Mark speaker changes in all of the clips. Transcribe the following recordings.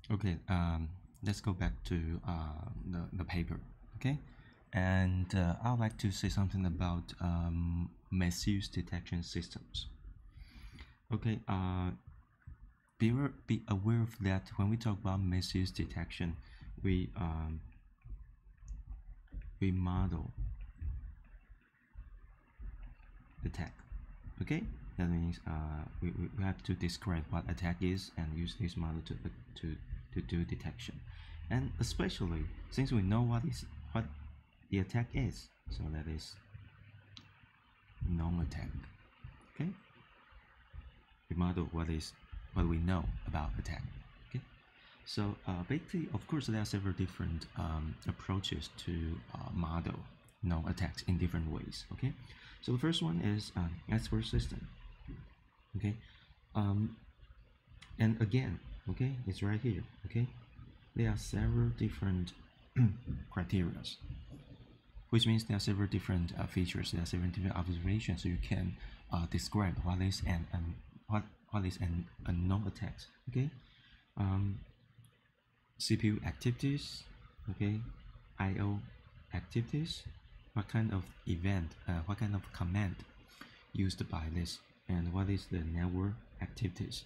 Speaker 1: Okay, let's go back to the paper. Okay, and I would like to say something about misuse detection systems. Okay, be aware of that when we talk about misuse detection, we model attack. Okay, that means we have to describe what attack is and use this model to do detection, and especially since we know what the attack is, so that is non-attack. Okay, we model what we know about attack. Okay, so basically, of course, there are several different approaches to model non-attacks in different ways. Okay, so the first one is expert system. Okay, and again, okay, it's right here. Okay, there are several different criteria, which means there are several different features. There are several different observations, so you can describe what is what is a non-attack. Okay, CPU activities. Okay, I/O activities. What kind of event? What kind of command used by this? And what is the network activities?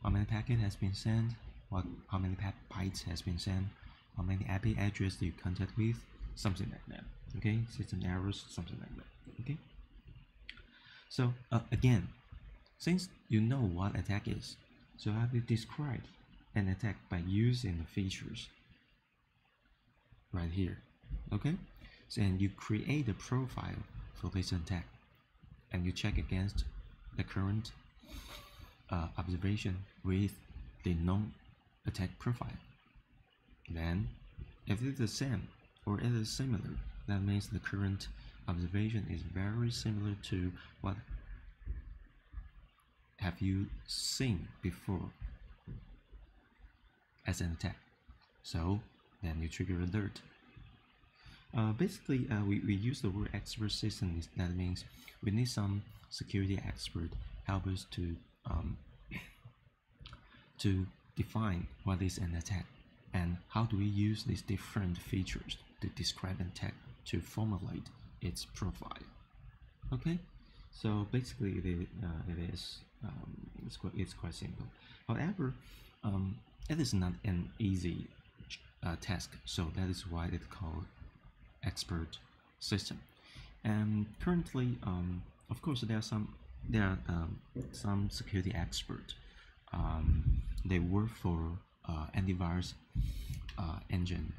Speaker 1: How many packet has been sent? How many bytes has been sent? How many IP address do you contact with? Something like that. Okay, system errors, something like that. Okay. So again, since you know what attack is, so I will describe an attack by using the features right here. Okay, so and you create a profile for this attack, and you check against the current observation with the non-attack profile. Then, if it is the same or it is similar, that means the current observation is very similar to what have you seen before as an attack. So then you trigger alert. Basically, we use the word expert system. That means we need some security expert help us to define what is an attack and how do we use these different features to describe an attack to formulate its profile. Okay, so basically it's quite simple. However, it is not an easy task, so that is why it's called expert system. And currently, of course, there are some security experts. They work for antivirus engine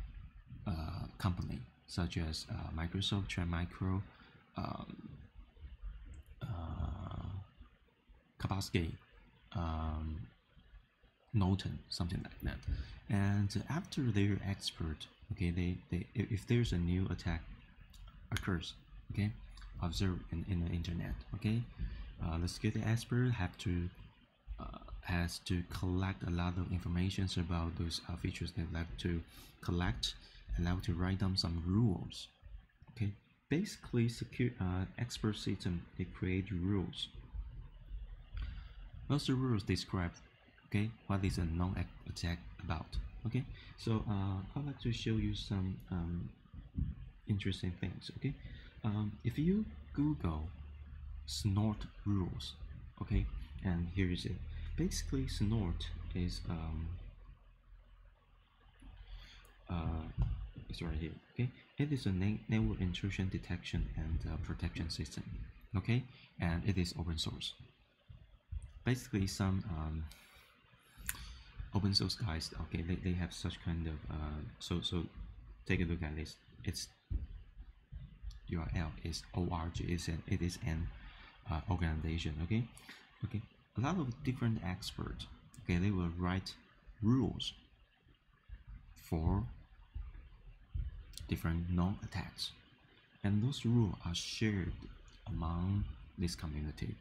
Speaker 1: company such as Microsoft, Trend Micro, Kaspersky, Norton, something like that. And after they're expert, okay, they if there's a new attack occurs, okay, observe in the internet, okay, the security expert has to collect a lot of information about those features they like to collect and like to write down some rules. Okay, basically, expert system they create rules. Those rules describe, okay, what is a non-attack about. Okay, so I'd like to show you some interesting things. Okay, if you Google Snort Rules, okay, and here is it. Basically, Snort is it's right here. Okay, it is a network intrusion detection and protection system. Okay, and it is open source. Basically, some open source guys, okay, they have such kind of so take a look at this. Its URL is org. It is an organization. Okay, a lot of different experts, okay, they will write rules for different non-attacks, and those rules are shared among this community.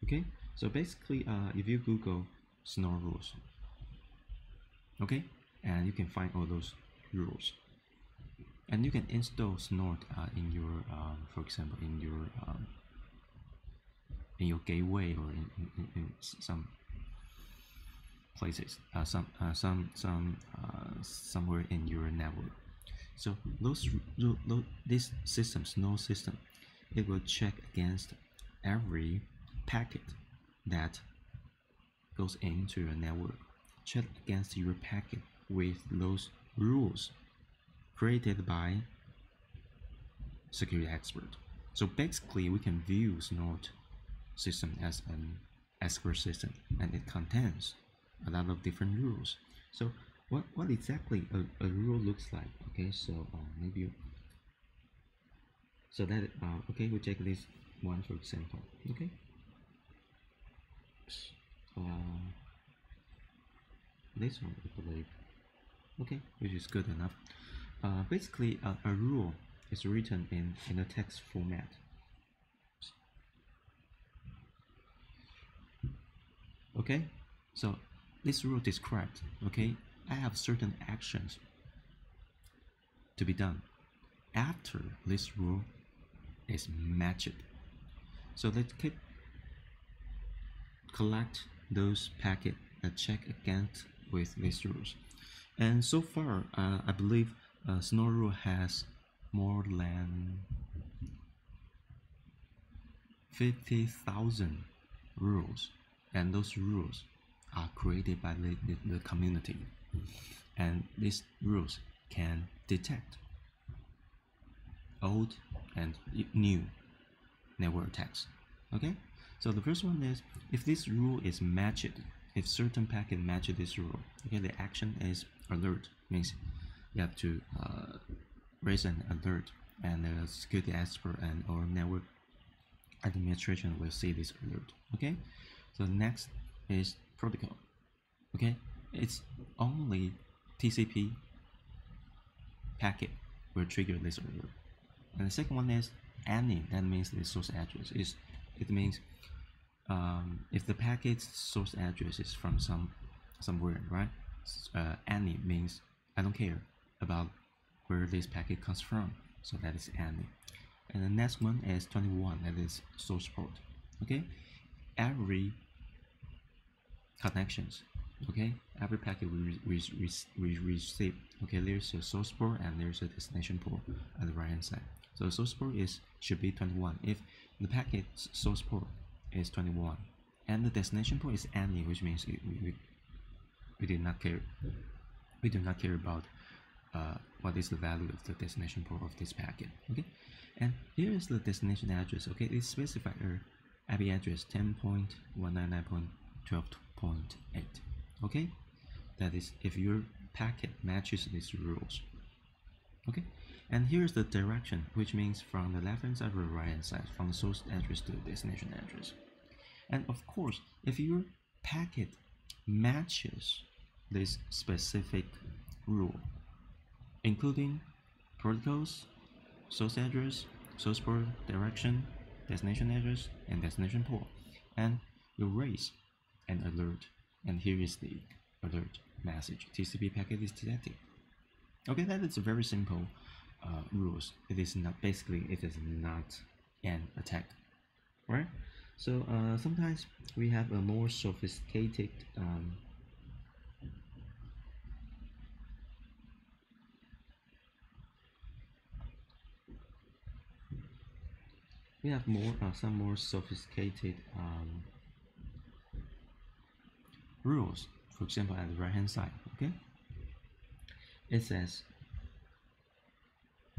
Speaker 1: Okay, so basically, if you Google Snort Rules, okay, and you can find all those rules, and you can install Snort in your, for example, in your gateway or in some places, somewhere in your network. So this system, Snort system, it will check against every packet that goes into your network, check against your packet with those rules created by security expert. So basically, we can view Snort system as an expert system, and it contains a lot of different rules. So what exactly a rule looks like? Okay, so maybe so that okay, we take this one for example. Okay, this one I believe. Okay, which is good enough. Basically, a rule is written in a text format. Okay, so this rule describes, okay, I have certain actions to be done after this rule is matched. So let's collect those packets that check against with these rules. And so far, I believe Snort rule has more than 50,000 rules, and those rules are created by the community, and these rules can detect old and new network attacks. Okay, so the first one is if this rule is matched, if certain packet matches this rule, okay, the action is alert, means you have to raise an alert, and the security expert and or network administration will see this alert. Okay, so next is protocol. Okay, it's only TCP packet will trigger this alert. And the second one is any, that means the source address is, it means if the packet's source address is from somewhere, right? Any means I don't care about where this packet comes from, so that is any. And the next one is 21, that is source port. Okay, every connections, okay, every packet we receive, okay, there's a source port and there's a destination port at the right hand side. So the source port should be 21 if the packet source port is 21, and the destination port is any, which means we do not care. We do not care about what is the value of the destination port of this packet. Okay, and here is the destination address. Okay, it specifies a IP address 10.199.12.8. Okay, that is if your packet matches these rules. Okay, and here's the direction, which means from the left hand side to the right hand side, from the source address to the destination address. And of course, if your packet matches this specific rule, including protocols, source address, source port, direction, destination address, and destination port, and you raise an alert, and here is the alert message: TCP packet is detected. Okay, that is a very simple rules. It is not, basically it is not an attack, right? So sometimes we have a more sophisticated some more sophisticated rules. For example, at the right hand side, okay, it says,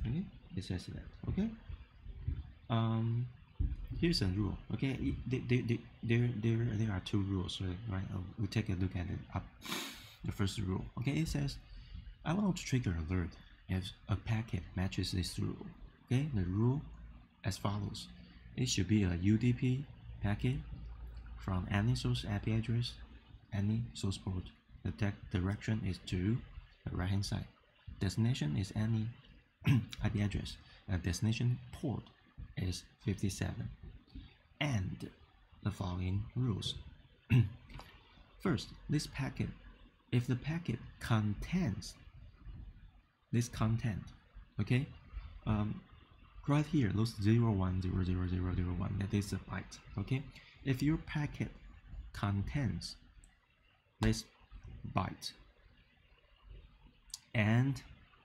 Speaker 1: okay, it says that, okay, here's a rule. Okay, there are two rules, right? We take a look at it up. The first rule, okay, it says I want to trigger alert if a packet matches this rule. Okay, the rule as follows: it should be a UDP packet from any source IP address, any source port. The direction is to the right hand side. Destination is any IP address. Destination port is 57. And the following rules. First, this packet, if the packet contains this content, okay, right here, those 01000001, that is a byte. Okay, if your packet contains this byte, and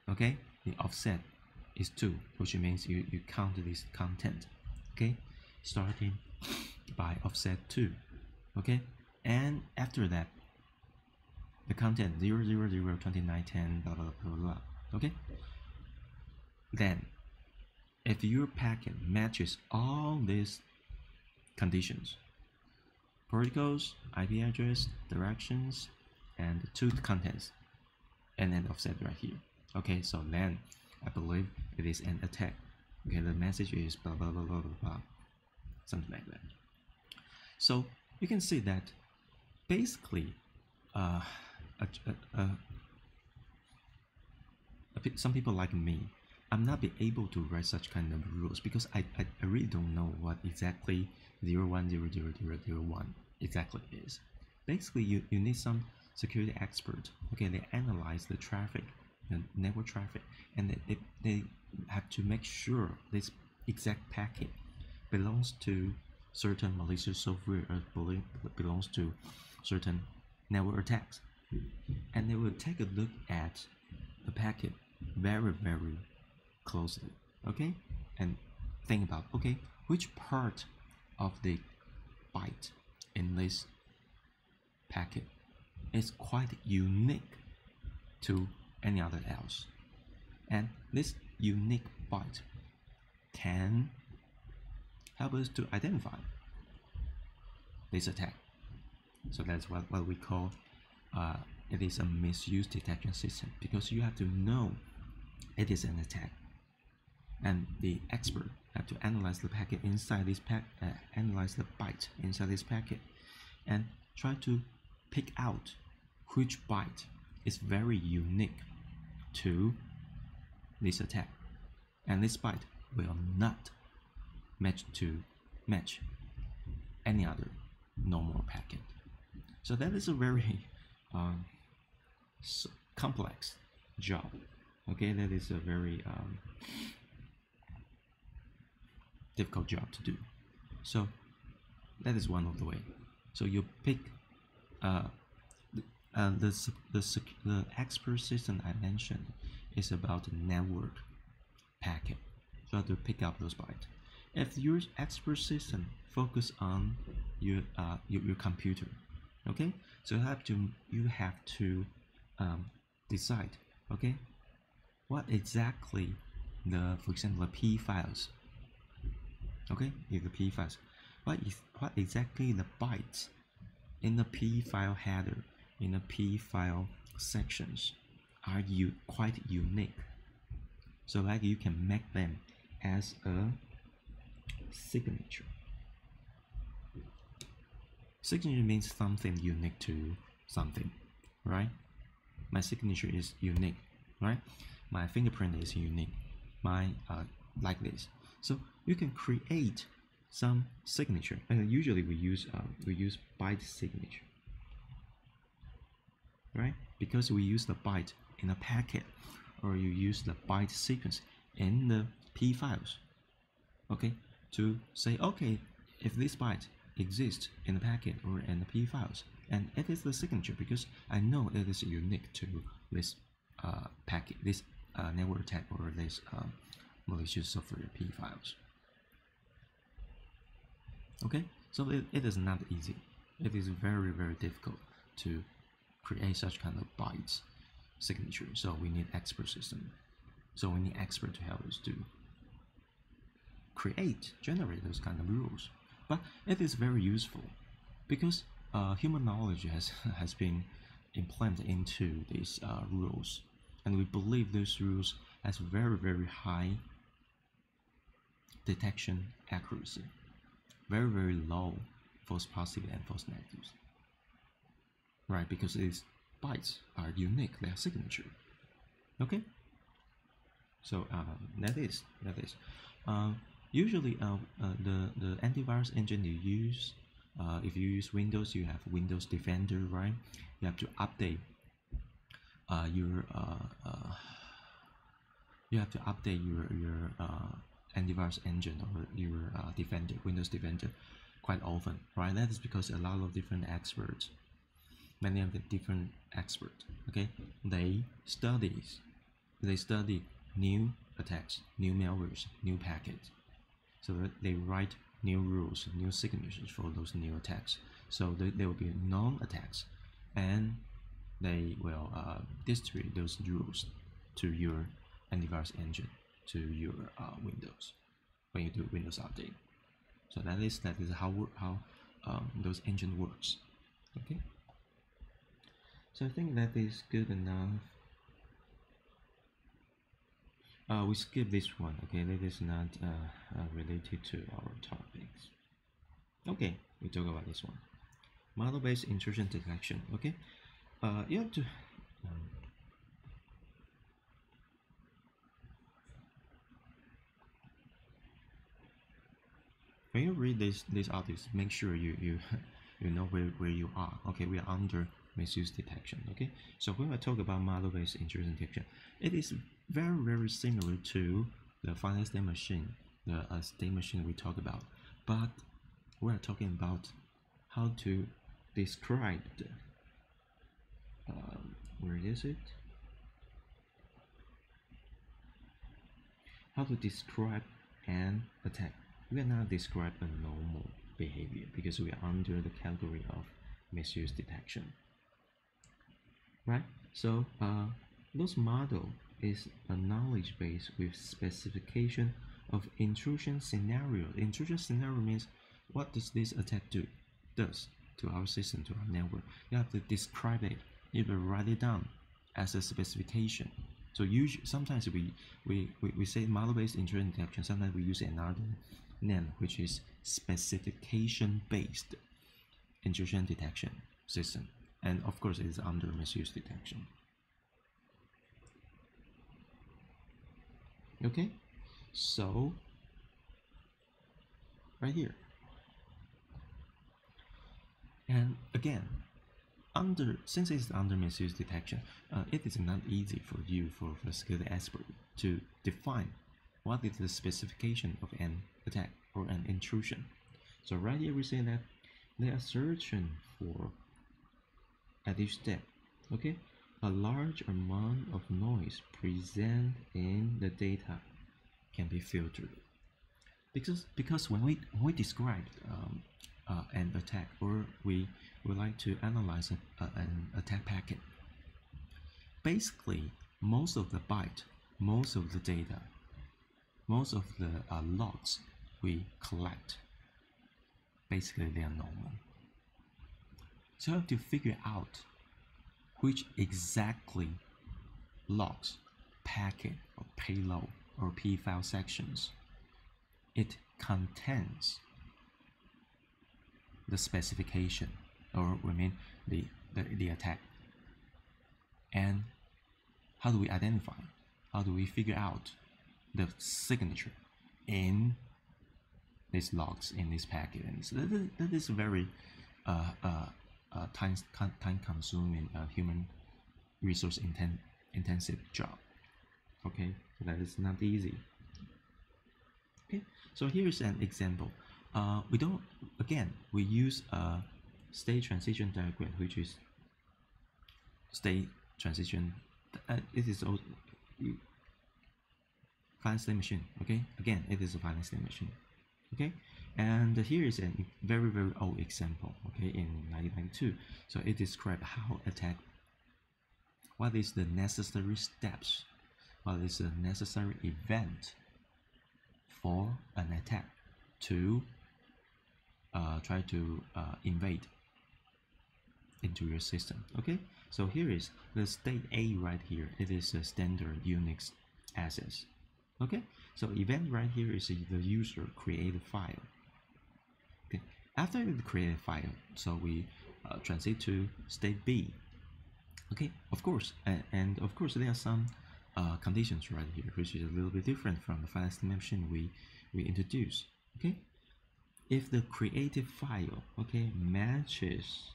Speaker 1: okay, the offset is 2, which means you count this content, okay, starting by offset 2, okay, and after that the content 0, 0, 0, 29, 10, blah blah blah blah, okay. Then if your packet matches all these conditions, protocols, IP address, directions, and 2 contents, and then offset right here, okay, so then I believe it is an attack. Okay, the message is blah blah blah blah blah blah, something like that. So you can see that basically some people like me, I'm not be able to write such kind of rules because I really don't know what exactly 01000001 exactly is. Basically, you need some security expert. Okay, they analyze the traffic, the network traffic, and they have to make sure this exact packet belongs to certain malicious software or belongs to certain network attacks. And they will take a look at the packet very, very closely, okay, and think about, okay, which part of the byte in this packet is quite unique to any other else, and this unique byte can help us to identify this attack. So that's what we call it is a misuse detection system, because you have to know it is an attack, and the expert have to analyze the packet inside this analyze the byte inside this packet, and try to pick out which byte is very unique to this attack, and this byte will not match any other normal packet. So that is a very complex job. Okay, that is a very difficult job to do. So that is one of the way. So you pick the expert system I mentioned is about network packet. So to pick up those bytes. If your expert system focus on your computer, okay, so you have to decide, okay, what exactly for example the P files, okay, if the P files, what exactly the bytes in the P file header, in the P file sections are quite unique, so like you can make them as a signature. Signature means something unique to something, right? My signature is unique, right? My fingerprint is unique. My like this. So you can create some signature, and usually we use byte signature, right? Because we use the byte in a packet, or you use the byte sequence in the P files, okay, to say, okay, if this byte exists in the packet or in the P files, and it is the signature because I know it is unique to this packet, this network attack, or this malicious software P files. Okay, so it is not easy. It is very, very difficult to create such kind of bytes signature. So we need expert system. So we need expert to help us to generate those kind of rules. But it is very useful because human knowledge has been implanted into these rules, and we believe those rules has very, very high detection accuracy, very, very low false positive and false negatives, right? Because these bytes are unique, they are signature. Okay, so that is usually the antivirus engine you use, if you use Windows, you have Windows Defender, right? You have to update your antivirus engine or your Defender, Windows Defender, quite often, right? That is because a lot of different experts many of the different experts. Okay, they study new attacks, new malwares, new packets. So that they write new rules, new signatures for those new attacks. So there will be known attacks, and they will distribute those rules to your antivirus engine, to your Windows when you do Windows update. So that is how those engine works. Okay. So I think that is good enough. We skip this one. Okay, that is not related to our topics. Okay, we talk about this one. Model-based intrusion detection. Okay, you have to. When you read these articles, make sure you know where you are. Okay, we are under misuse detection. Okay, so when I talk about model-based intrusion detection, it is very similar to the finite state machine, the state machine we talk about, but we are talking about how to describe the where is it? How to describe an attack. We are not describe a normal behavior because we are under the category of misuse detection, right? So those model is a knowledge base with specification of intrusion scenario. Intrusion scenario means what does this attack does to our system, to our network. You have to describe it, you have to write it down as a specification. So usually, sometimes we say model-based intrusion detection. Sometimes we use another name, which is specification-based intrusion detection system, and of course, it is under misuse detection. Okay, so right here, and again, since it's under misuse detection, it is not easy for you, for security expert, to define what is the specification of an attack or an intrusion. So right here we say that they are searching for, at each step, okay, a large amount of noise present in the data can be filtered. Because when we describe an attack, or we would like to analyze an attack packet, basically most of the byte, most of the data, most of the logs we collect, basically they are normal. So you have to figure out which exactly logs, packet, or payload, or p-file sections it contains the specification, or we mean the attack. And how do we identify? How do we figure out the signature in these logs, in this packet? And so that is very time-consuming, human resource intensive job. Okay, so that is not easy. Okay, so here's an example. We use a state transition diagram, which is state transition. It is also finite state machine. Okay, again, it is a finite state machine. Okay, and here is a very old example. Okay, in 1992. So it describes how attack. What is the necessary steps? What is the necessary event for an attack to try to invade into your system? Okay, so here is the state A right here. It is a standard Unix access. Okay, so event right here is the user create a file. Okay, after the create a file, so we transit to state B. Okay, of course, and of course there are some conditions right here, which is a little bit different from the finite state machine we introduced. Okay, if the created file, okay, matches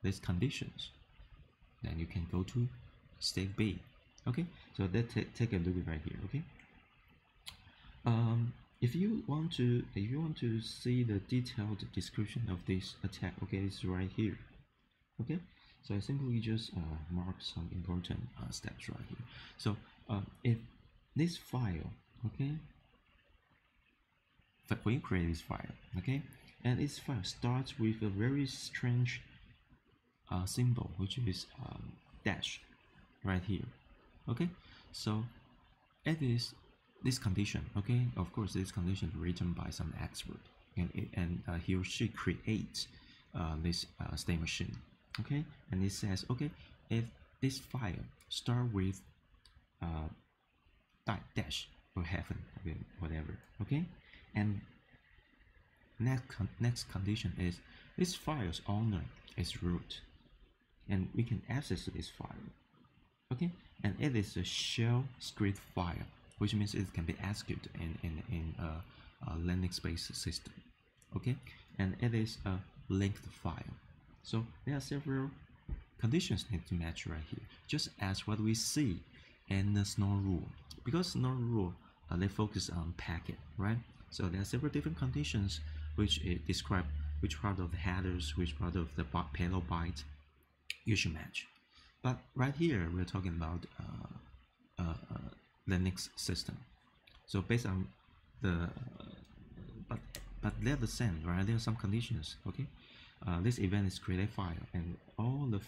Speaker 1: these conditions, then you can go to state B. Okay, so let's take a look right here. Okay, if you want to see the detailed description of this attack, okay, it's right here. Okay, so I simply just mark some important steps right here. So if this file, okay, when you create this file, okay, and this file starts with a very strange symbol, which is dash right here. Okay, so it is this condition. Okay, of course, this condition is written by some expert, and he or she creates this state machine. Okay, and it says, okay, if this file start with dash or heaven, okay, whatever. Okay, and next condition is this file's owner is root, and we can access this file. Okay, and it is a shell script file, which means it can be executed in a Linux-based system. Okay, and it is a linked file. So there are several conditions need to match right here, just as what we see in the Snort rule. Because Snort rule, they focus on packet, right? So there are several different conditions which describe which part of the headers, which part of the payload byte you should match. But right here, we're talking about Linux system. So based on the, but they're the same, right? There are some conditions, okay? This event is create a file, and all the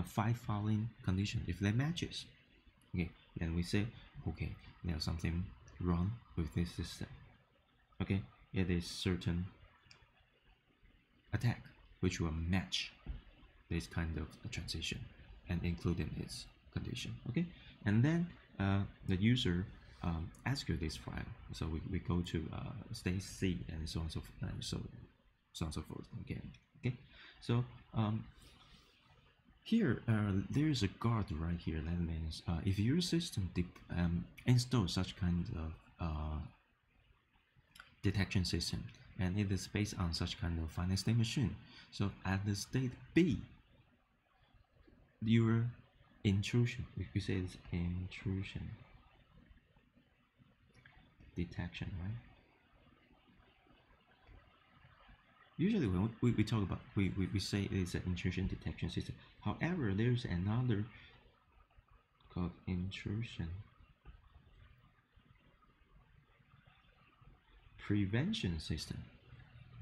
Speaker 1: five following conditions, if they matches, okay, then we say, okay, there's something wrong with this system. Okay, it is certain attack which will match this kind of transition and including its condition. Okay, and then the user execute this file. So we go to state C and so on so on so forth again. Okay, so here there is a guard right here. That means if your system installs such kind of detection system, and it is based on such kind of finite state machine. So at the state B, your intrusion, if you say it's intrusion detection, right? Usually when we talk about, we say it's an intrusion detection system. However, there's another called intrusion prevention system.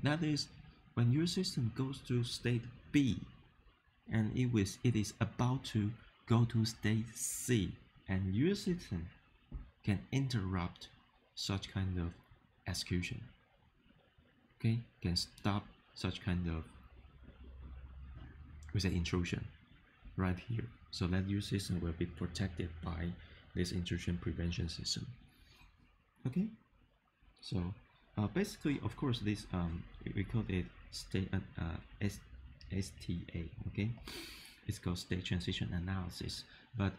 Speaker 1: That is, when your system goes to state B and it is about to go to state C, and your system can interrupt such kind of execution. Okay, can stop such kind of, we say, intrusion right here, so that your system will be protected by this intrusion prevention system. Okay, so basically, of course, this we call it state STA. Okay, it's called state transition analysis. But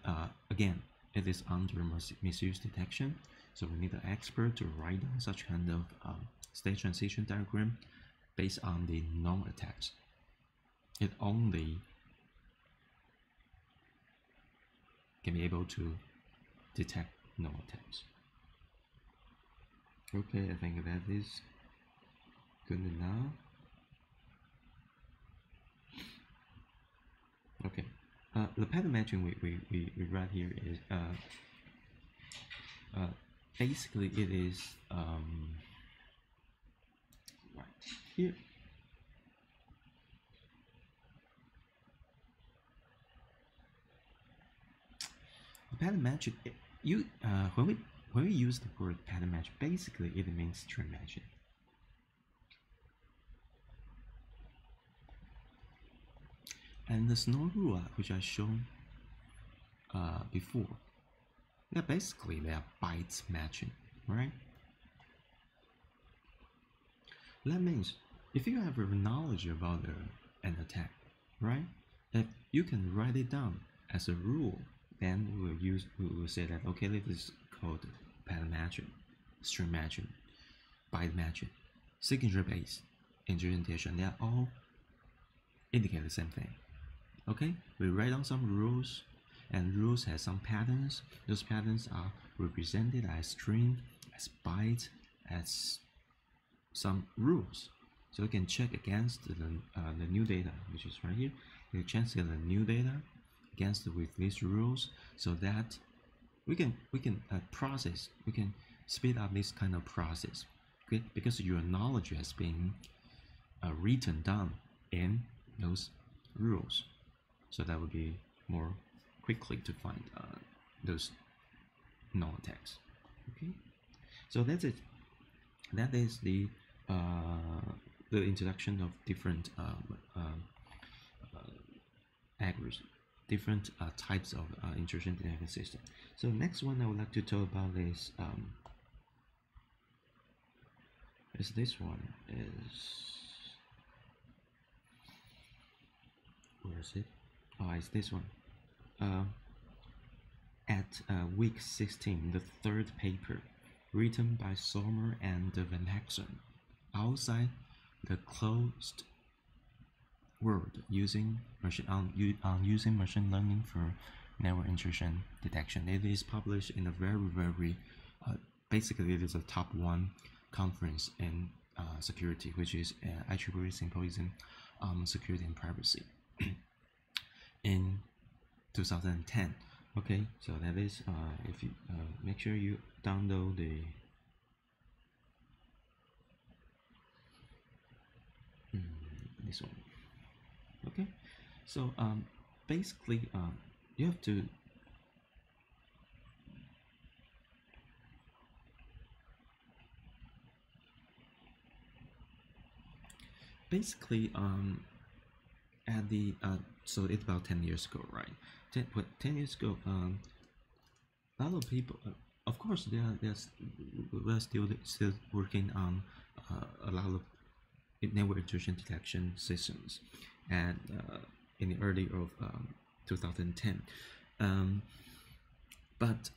Speaker 1: again, it is under misuse detection, so we need an expert to write down such kind of state transition diagram based on the known attacks. It only can be able to detect known attacks. Okay, I think that is good enough. Okay, the pattern matching we write here is basically it is right here. The pattern matching, when we use the word pattern match, basically it means string matching. And the Snort rule, which I shown before, they are bytes matching, right? That means if you have a knowledge about an attack, right? If you can write it down as a rule, then we will say that, okay, this is called pattern matching, string matching, byte matching, signature based, intrusion detection. They are all indicate the same thing. Okay, we write down some rules, and rules have some patterns. Those patterns are represented as string, as byte, as some rules. So you can check against the new data, which is right here. we translate the new data against with these rules, so that we can process, we can speed up this kind of process, okay? Because your knowledge has been written down in those rules, so that would be more quickly to find those null attacks. Okay, so that's it. That is the introduction of different different types of intrusion detection system. So next one I would like to talk about is this one. Where is it? Oh, it's this one. At week 16, the third paper, written by Sommer and Van Hexen, outside the closed world, using machine learning for network intrusion detection. It is published in a very basically it is a top 1 conference in security, which is IEEE Symposium on Security and Privacy in 2010. Okay, so that is if you make sure you download this one. Okay, so basically you have to at the so it's about 10 years ago, right? 10 years ago, a lot of people, of course, we're still working on a lot of network intrusion detection systems, and in the early of 2010, but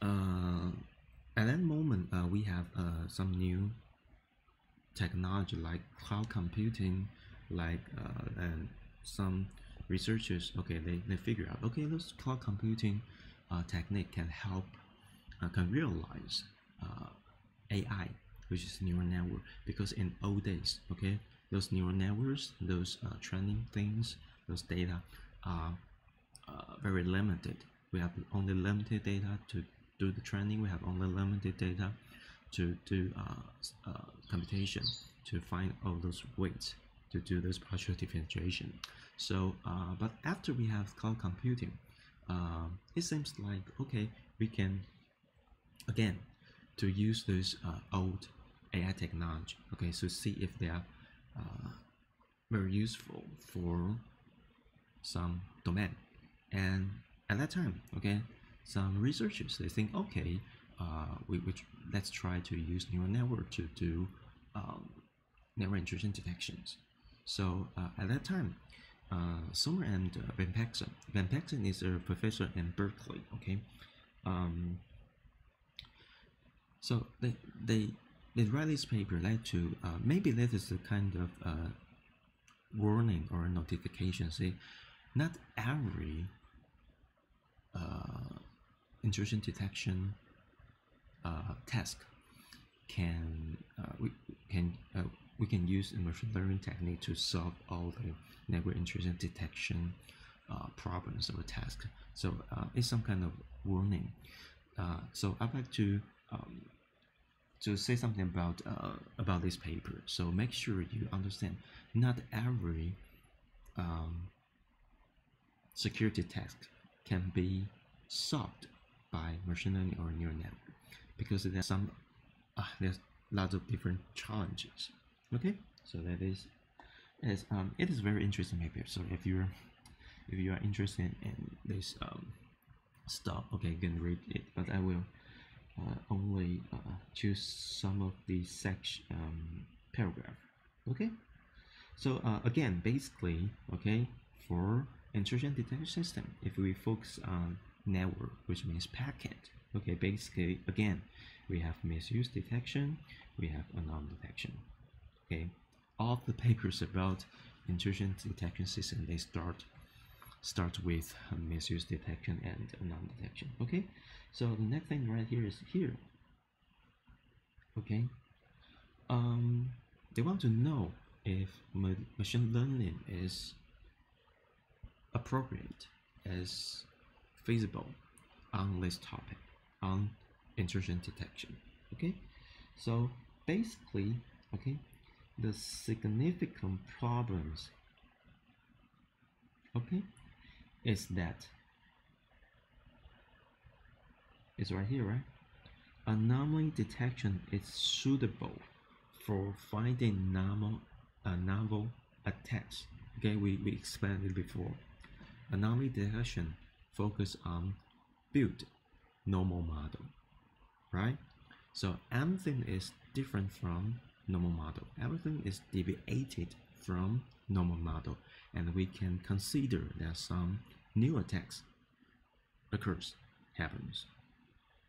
Speaker 1: at that moment we have some new technology like cloud computing, like and some researchers, okay, they figure out, okay, this cloud computing technique can help can realize AI, which is neural network, because in old days, okay, those neural networks, those training things, those data are very limited. We have only limited data to do the training. We have only limited data to do computation, to find all those weights, to do this partial differentiation. So, but after we have cloud computing, it seems like, okay, we can again to use this old AI technology, okay, so see if they are very useful for some domain. And at that time, okay, some researchers, they think, okay, let's try to use neural network to do network intrusion detections. So at that time, Sommer and Van Hexen is a professor in Berkeley, okay. So they write this paper like to maybe that is a kind of warning or notification, say not every intrusion detection task can we can use a machine learning technique to solve all the network intrusion detection problems or tasks. So it's some kind of warning. So I'd like to say something about this paper. So make sure you understand not every security task can be solved by machine learning or neural network, because there's lots of different challenges. Okay, so that is it is very interesting paper. So if you are interested in this stuff, okay, you can read it, but I will only choose some of the section paragraph. Okay, so again, basically, okay, for intrusion detection system, if we focus on network, which means packet, okay, basically again we have misuse detection, we have anon detection. Okay, all the papers about intrusion detection system, they start with misuse detection and anon detection. Okay, so the next thing right here is here. Okay, they want to know if machine learning is appropriate as feasible on this topic, on intrusion detection. Okay, so basically, okay, the significant problems, okay, is that it's right here, right? Anomaly detection is suitable for finding novel attacks. Okay, we explained it before. Anomaly detection focus on build normal model, right? So everything is different from normal model. Everything is deviated from normal model, and we can consider that some new attacks happens,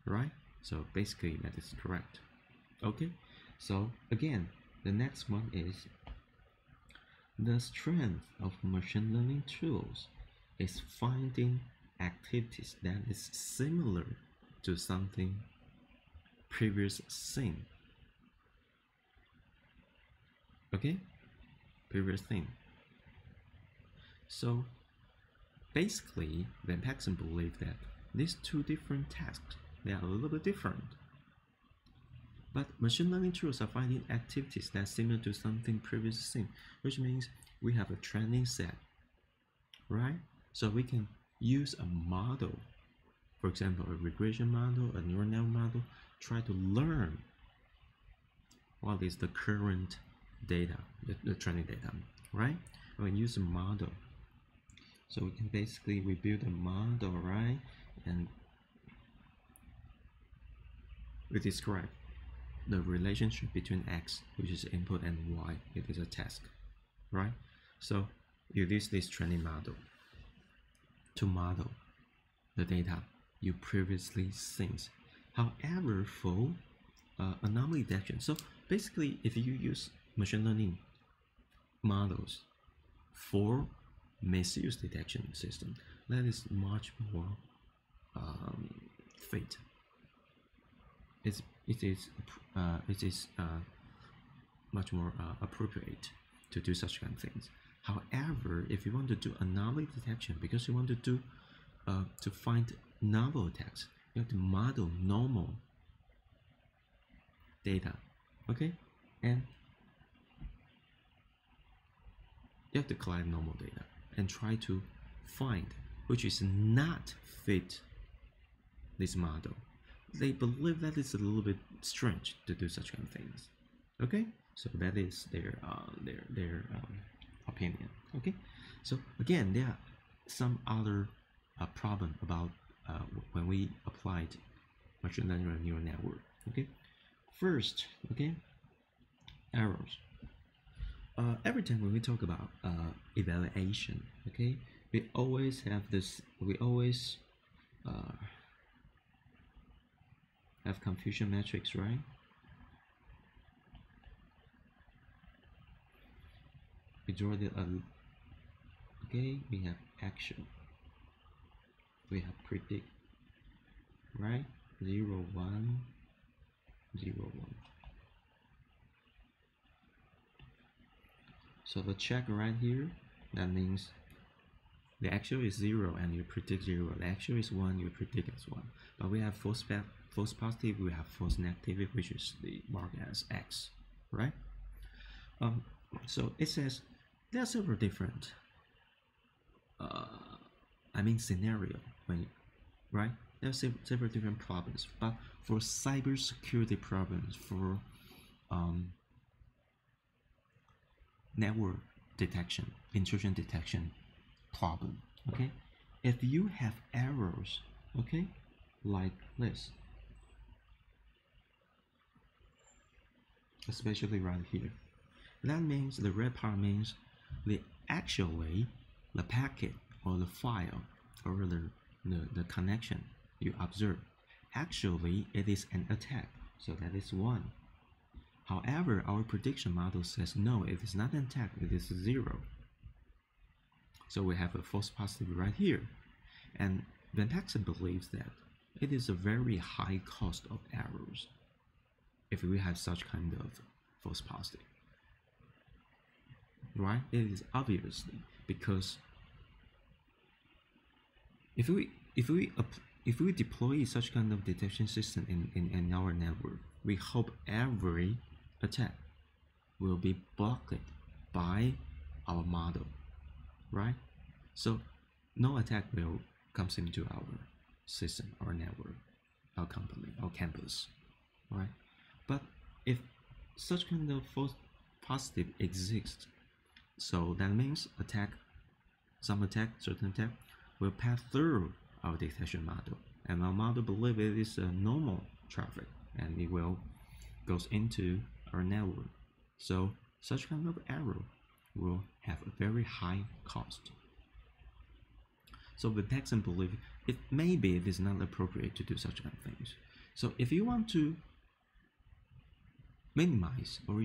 Speaker 1: right? So basically that is correct. Okay, so again, the next one is the strength of machine learning tools is finding activities that is similar to something previous seen. Okay, previous thing. So basically, Van Paxson believed that these two different tasks, they are a little bit different. But machine learning tools are finding activities that are similar to something previously seen, which means we have a training set, right? So we can use a model, for example, a regression model, a neural network model, try to learn what is the current data, the training data, right? And we use a model. So we can basically build a model, right? And we describe the relationship between X, which is input, and Y, it is a task, right? So you use this training model to model the data you previously seen. However, for anomaly detection, so basically if you use machine learning models for misuse detection system, that is much more fit. It is much more appropriate to do such kind of things. However, if you want to do anomaly detection, because you want to do to find novel attacks, you have to model normal data, okay, and you have to collect normal data and try to find which is not fit this model. They believe that it's a little bit strange to do such kind of things. Okay, so that is their opinion. Okay, so again, there are some other problem about when we applied machine learning neural network. Okay, first, okay, errors. Every time when we talk about evaluation, okay, we always have this. We always have confusion metrics, right? We draw the okay. We have action. We have predict, right? 0, 1, 0, 1. So the check right here, that means the actual is 0 and you predict 0. The actual is 1, you predict as 1. But we have false positive, we have false negative, which is the marked as X, right? So it says there are several different scenario when, right? There are several different problems, but for cybersecurity problems, for network detection, intrusion detection problem, okay, if you have errors, okay, like this, especially right here, that means the red part means the packet or the file or the connection you observe, actually it is an attack, so that is 1. However, our prediction model says no, it is not an attack, it is 0. So we have a false positive right here. And Van Paxson believes that it is a very high cost of errors if we have such kind of false positive. Right? It is obviously because if we deploy such kind of detection system in our network, we hope every attack will be blocked by our model, right? So no attack will comes into our system, our network, our company, our campus, right? But if such kind of false positive exists, so that means certain attack will pass through our detection model, and our model believe it is a normal traffic, and it will goes into our network. So such kind of error will have a very high cost. So the Texan believe it maybe it is not appropriate to do such kind of things. So if you want to minimize, or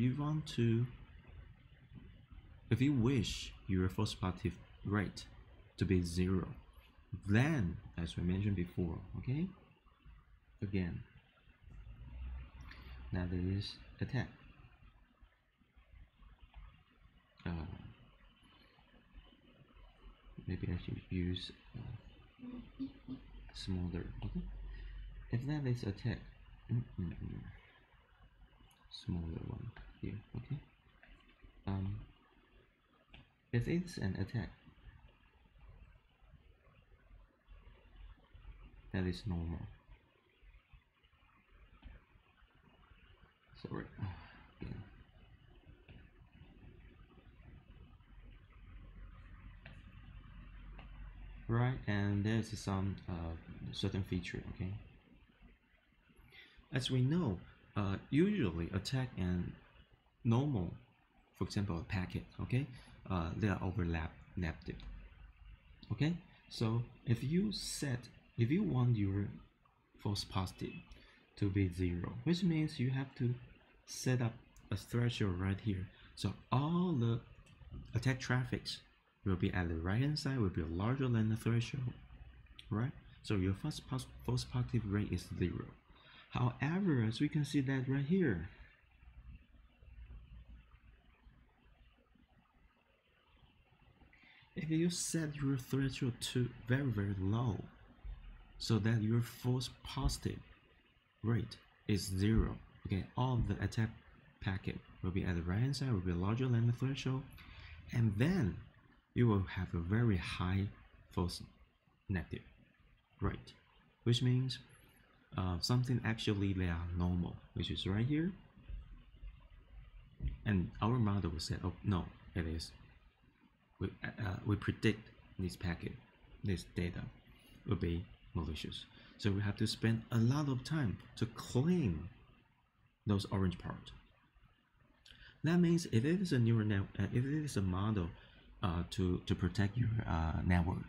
Speaker 1: if you wish your false positive rate to be 0, then as we mentioned before, okay, again, now there is attack. Maybe I should use smaller. Okay, if that is attack, smaller one here. Okay, if it's an attack that is normal. Sorry. Yeah. Right, and there's some certain feature. Okay, as we know, usually attack and normal, for example, a packet, okay, they are overlapped. Okay, so if you want your false positive to be 0, which means you have to set up a threshold right here. So all the attack traffics will be at the right hand side, will be larger than the threshold, right? So your false positive rate is 0. However, as we can see that right here, if you set your threshold to very low, so that your false positive rate is 0, okay, all the attack packet will be at the right hand side, will be larger than the threshold, and then you will have a very high false negative rate, which means something actually they are normal, which is right here, and our model will say, oh no, it is. We predict this packet, this data will be malicious. So we have to spend a lot of time to clean those orange parts. That means if it is a neural net, if it is a model to protect your network,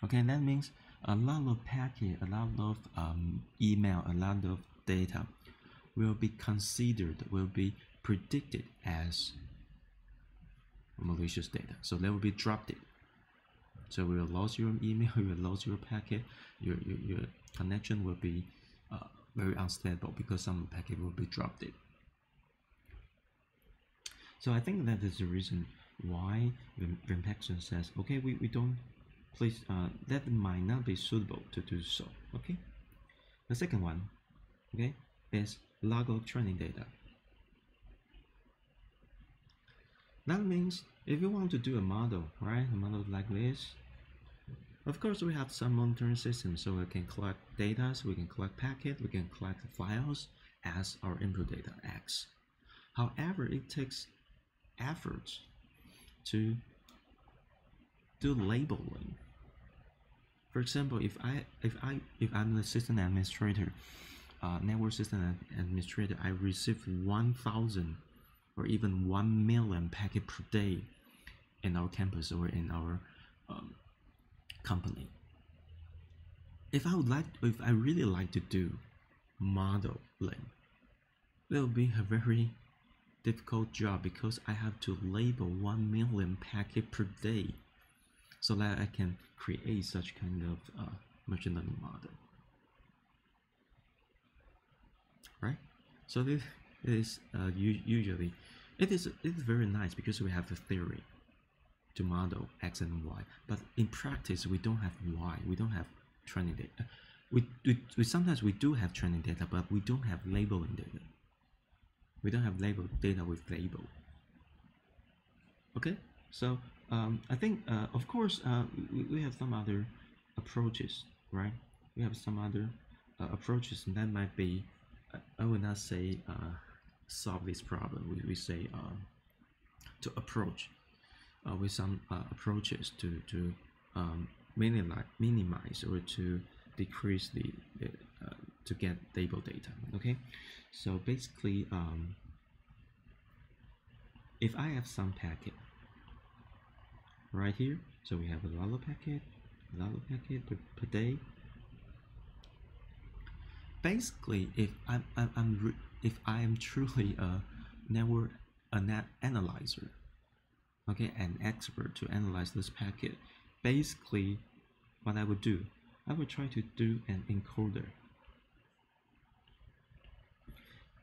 Speaker 1: okay, that means a lot of packet, a lot of email, a lot of data will be considered, will be predicted as malicious data. So they will be dropped. So we will lose your email, you will lose your packet, your connection will be very unstable because some packet will be dropped. So I think that is the reason why when Paxson says, okay, we don't, please, that might not be suitable to do so. Okay. The second one, okay, is log of training data. That means if you want to do a model, right, a model like this, of course we have some monitoring system, so we can collect data, so we can collect packet, we can collect files as our input data X. However, it takes efforts to do labeling. For example, if I'm the system administrator, network system administrator, I receive 1,000 or even 1 million packet per day in our campus or in our company. If I really like to do modeling, it will be a very difficult job because I have to label 1 million packet per day so that I can create such kind of machine learning model, right? So this is usually it is very nice because we have the theory to model X and Y, but in practice we don't have Y, we don't have training data. We sometimes we do have training data, but we don't have labeling data. We don't have label data with label. Okay, so I think of course we have some other approaches, right? We have some other approaches that might be I would not say solve this problem. We say to approach with some approaches to minimize or to decrease the to get label data. Okay, so basically if I have some packet right here, so we have a lot of packet per day. Basically, if I am truly a network analyzer, okay, an expert to analyze this packet, basically what I would do, I would try to do an encoder.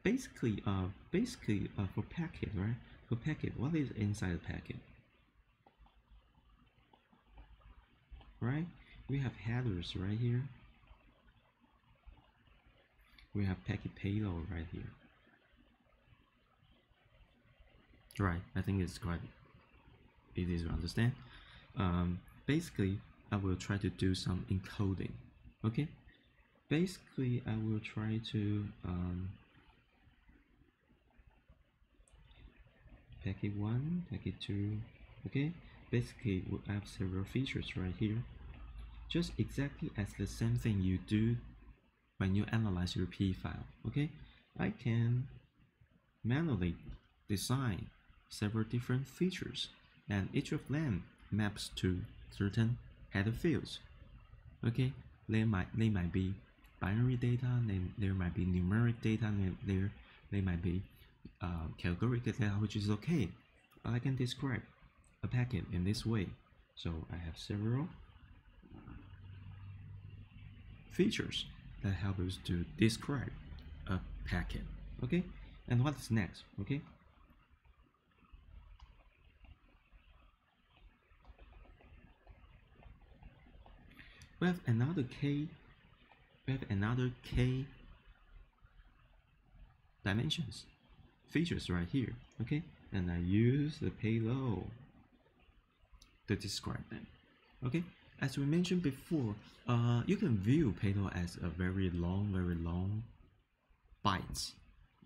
Speaker 1: Basically for packet, right? For packet, what is inside the packet? Right? We have headers right here. We have packet payload right here. Right, I think it's quite easy to understand. Basically, I will try to do some encoding. Okay? Basically, I will try to packet 1, packet 2, okay? Basically, we have several features right here. Just exactly as the same thing you do when you analyze your P file, okay? I can manually design several different features, and each of them maps to certain header fields, okay? They might be binary data, there might be numeric data, there might be categorical data, which is okay, but I can describe a packet in this way. So I have several features that help us to describe a packet. Okay, and what's next? Okay, we have another K. We have another K dimensions features right here. Okay, and I use the payload to describe them. Okay, as we mentioned before, you can view payload as a very long bytes.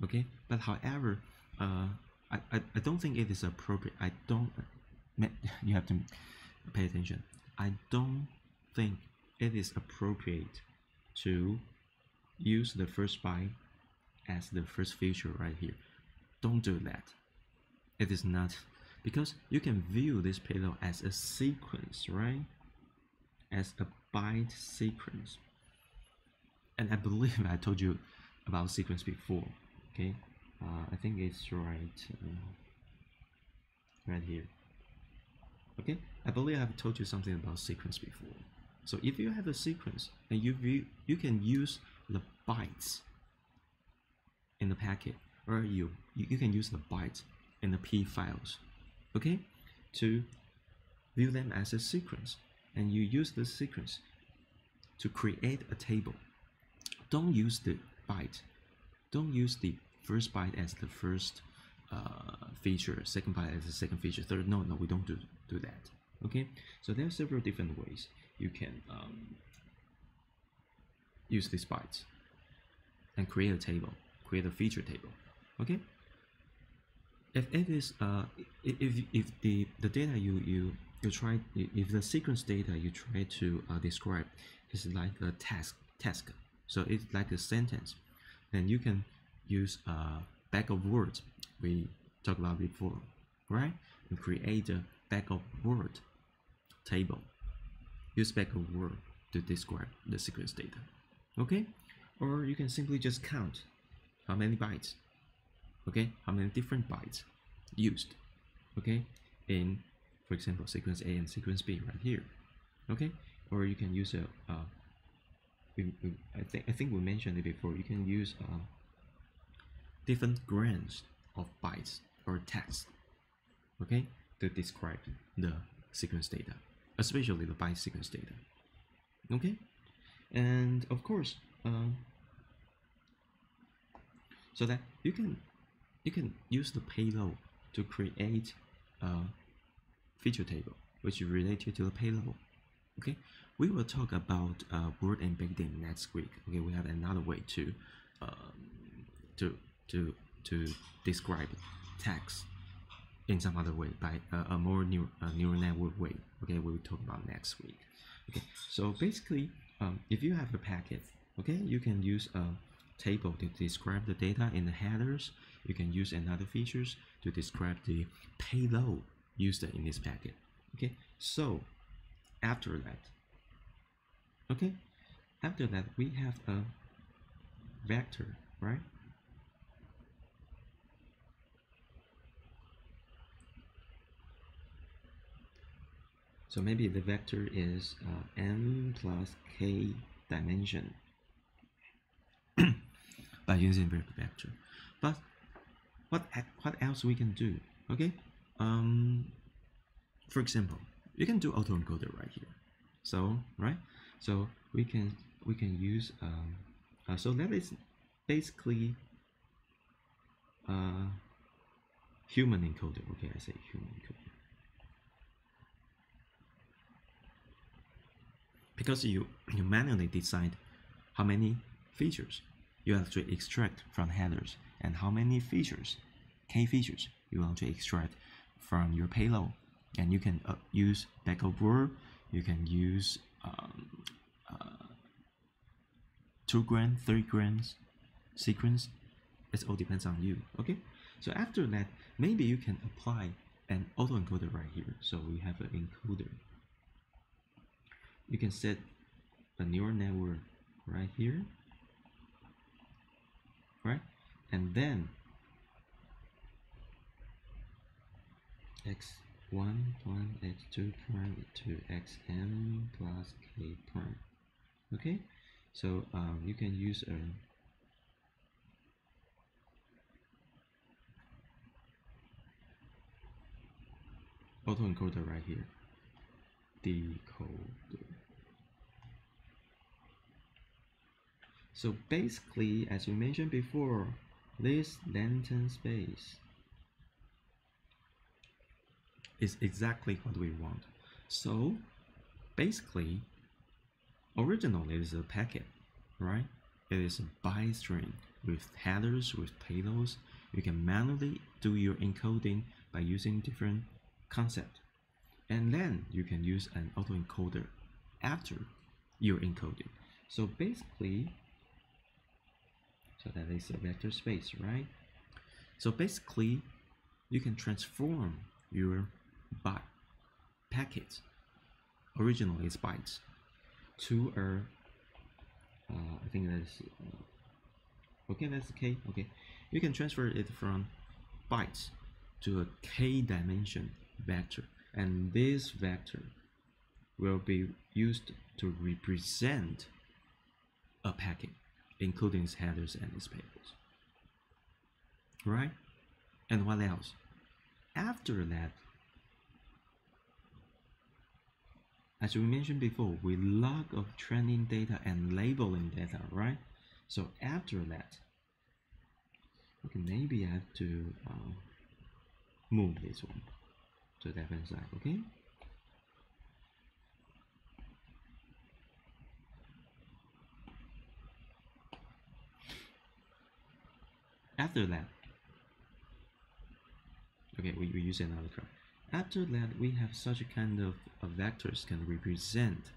Speaker 1: Okay, but however, I don't think it is appropriate. You have to pay attention. I don't think it is appropriate to use the first byte as the first feature right here. Don't do that. It is not, because you can view this payload as a sequence, right? As a byte sequence. And I believe I told you about sequence before. Okay, I think it's right here. Okay, I believe I've told you something about sequence before. So if you have a sequence and you can use the bytes in the packet, or you can use the bytes in the P files, okay, to view them as a sequence, and you use the sequence to create a table. Don't use the byte. Don't use the first byte as the first feature, second byte as the second feature, third. No, we don't do that. Okay, so there are several different ways you can use these bytes and create a table, create a feature table. Okay, if it is if the data you try, if the sequence data you try to describe is like a task, so it's like a sentence, then you can use a bag of words we talked about before, right? And create a bag of word table. Use bag of word to describe the sequence data. Okay, or you can simply just count how many bytes, okay, how many different bytes used, okay, in, for example, sequence A and sequence B right here. Okay, or you can use a I think we mentioned it before. You can use different grams of bytes or text, okay, to describe the sequence data, especially the byte sequence data. Okay, And of course, so that you can use the payload to create a feature table which is related to the payload. Okay, we will talk about word embedding next week. Okay, we have another way to to describe text in some other way by a more neural network way. Okay, we will talk about next week. Okay, so basically, if you have a packet, okay, you can use a table to describe the data in the headers. You can use another features to describe the payload used in this packet. Okay, so after that, okay, after that we have a vector, right? So maybe the vector is n plus k dimension by using vector. But what else we can do? Okay, for example, you can do autoencoder right here. So right, so we can use so that is basically human encoder. Okay, I say human encoder because you manually decide how many features you have to extract from headers and how many features, k features, you want to extract from your payload. And you can use backup word, you can use 2 gram, 3 grams sequence. It all depends on you. Okay, so after that, maybe you can apply an autoencoder right here. So we have an encoder. You can set a neural network right here, right? And then x1 prime, x2 prime to xm plus k prime. Okay, so you can use a autoencoder right here, decoder. So basically, as we mentioned before, this lantern space is exactly what we want. So basically, originally it is a packet, right? It is a byte string with headers, with payloads. You can manually do your encoding by using different concepts. And then you can use an autoencoder after your encoding. So basically, so that is a vector space, right? So basically, you can transform your byte packet, originally it's bytes, to a, I think that's, okay, that's k, okay. You can transfer it from bytes to a k dimension vector, and this vector will be used to represent a packet, including its headers and its payloads, right? And what else? After that, as we mentioned before, we log of training data and labeling data, right? So after that, okay, maybe I have to move this one to the left hand side, okay? After that, okay, we use another color. After that, we have such a kind of vectors can represent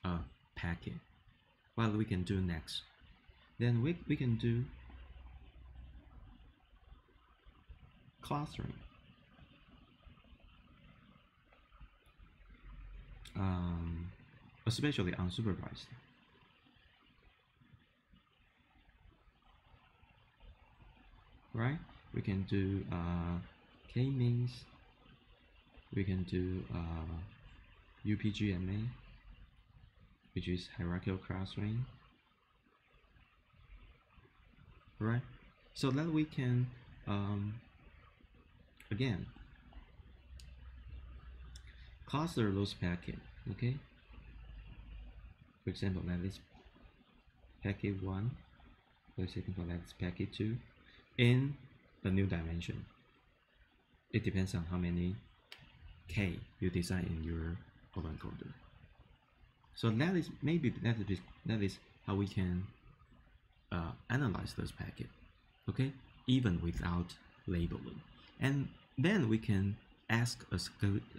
Speaker 1: a packet. What we can do next? Then we can do clustering. Especially unsupervised. Right? We can do k-means. We can do UPGMA, which is hierarchical clustering. Right? So that we can again cluster those packets, okay? For example, that is packet 1, for example, that's packet 2 in a new dimension. It depends on how many K you design in your autoencoder. So that is maybe that is how we can analyze those packets, okay, even without labeling. And then we can ask a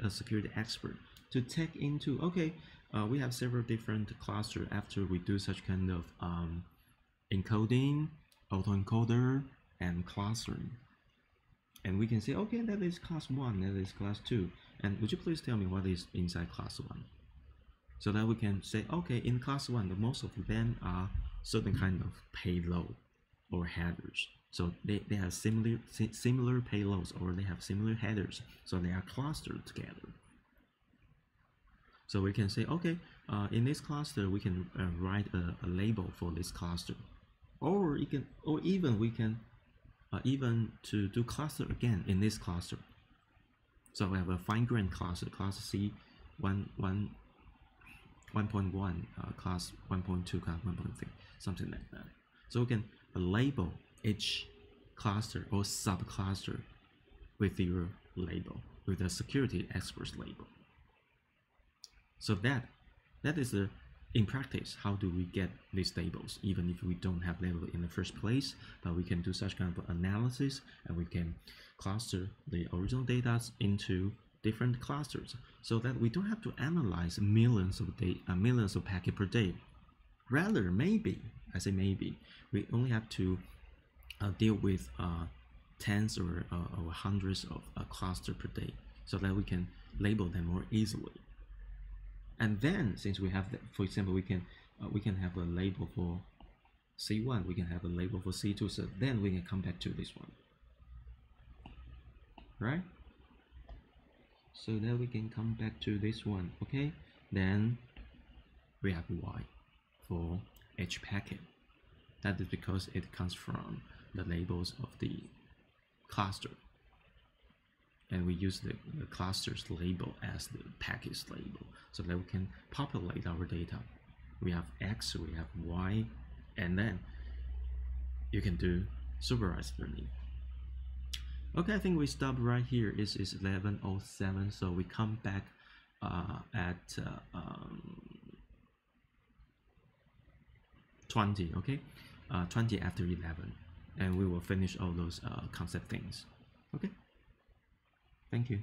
Speaker 1: security expert to take into, okay, we have several different clusters after we do such kind of encoding, autoencoder, and clustering. And we can say, okay, that is class 1, that is class 2. And would you please tell me what is inside class 1? So that we can say, okay, in class 1, the most of them are certain kind of payload or headers. So they have similar payloads, or they have similar headers. So they are clustered together. So we can say, okay, in this cluster, we can write a label for this cluster. Or even we can even to do cluster again in this cluster. So we have a fine-grained cluster, class C 1.1, class 1.2, class 1.3, something like that. So we can label each cluster or subcluster with your label, with the security expert's label. So that is in practice, how do we get these labels, even if we don't have label in the first place, but we can do such kind of analysis, and we can cluster the original data into different clusters, so that we don't have to analyze millions of packets per day. Rather, maybe, I say maybe, we only have to deal with tens or hundreds of clusters per day, so that we can label them more easily. And then, since we have, for example, we can have a label for C1, we can have a label for C2, so then we can come back to this one, right? So then we can come back to this one, okay? Then we have Y for each packet. That is because it comes from the labels of the cluster. And we use the cluster's label as the packet's label, so that we can populate our data. We have X, we have Y, and then you can do supervised learning. Okay, I think we stop right here. It's 11:07, so we come back at 20, okay? 20 after 11, and we will finish all those concept things, okay? Thank you.